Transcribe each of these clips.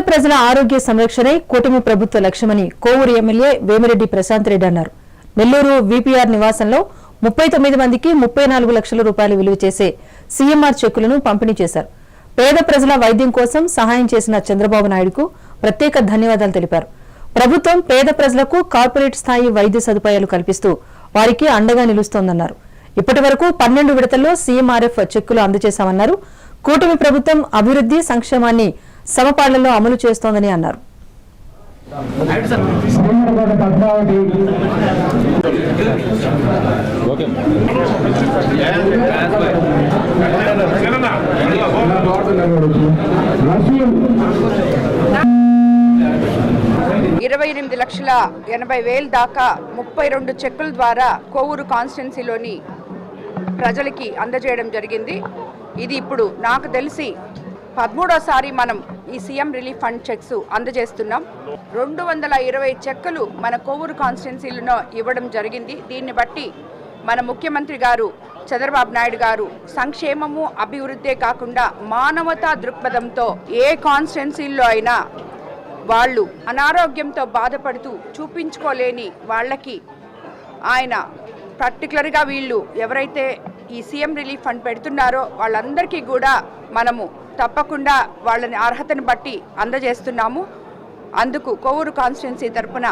ప్రజల ఆరోగ్య సంరక్షణే కూటమి ప్రభుత్వ లక్ష్యమని కోవూరు ఎమ్మెల్యే వేమిరెడ్డి ప్రశాంత్ రెడ్డి అన్నారు. నెల్లూరు వీపీఆర్ నివాసంలో 39 మందికి 34 లక్షల రూపాయలు విలువ చేసే సీఎంఆర్ చెక్కులను పంపిణీ చేశారు. పేద ప్రజల వైద్యం కోసం సహాయం చేసిన చంద్రబాబు నాయుడుకు ప్రత్యేక ధన్యవాదాలు తెలిపారు. ప్రభుత్వం పేద ప్రజలకు కార్పొరేట్ స్థాయి వైద్య సదుపాయాలు కల్పిస్తూ వారికి అండగా నిలుస్తోందన్నారు. ఇప్పటి వరకు 12 విడతల్లో సీఎంఆర్ఎఫ్ చెక్కులు అందజేశామన్నారు. కూటమి ప్రభుత్వం అభివృద్ధి సంక్షేమాన్ని సమపాళ్లలో అమలు చేస్తోందని అన్నారు. 28,80,000 దాకా 32 చెక్కుల ద్వారా కోవూరు కాన్స్టిట్యున్సీలోని ప్రజలకి అందజేయడం జరిగింది. ఇది ఇప్పుడు నాకు తెలిసి 13వసారి మనం ఈ సీఎం రిలీఫ్ ఫండ్ చెక్స్ అందజేస్తున్నాం. 220 చెక్కులు మన కోవూరు కాన్స్టిట్యున్సీలో ఇవ్వడం జరిగింది. దీన్ని బట్టి మన ముఖ్యమంత్రి గారు చంద్రబాబు నాయుడు గారు సంక్షేమము అభివృద్ధే కాకుండా మానవతా దృక్పథంతో ఏ కాన్స్టిట్యున్సీల్లో అయినా వాళ్ళు అనారోగ్యంతో బాధపడుతూ చూపించుకోలేని వాళ్ళకి ఆయన పర్టికులర్గా వీళ్ళు ఎవరైతే ఈ సీఎం రిలీఫ్ ఫండ్ పెడుతున్నారో వాళ్ళందరికీ కూడా మనము తప్పకుండా వాళ్ళని అర్హతను బట్టి అందజేస్తున్నాము. అందుకు కోవూరు కాన్స్టిట్యున్సీ తరఫున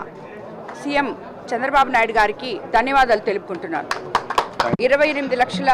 సీఎం చంద్రబాబు నాయుడు గారికి ధన్యవాదాలు తెలుపుకుంటున్నాను. 28 లక్షల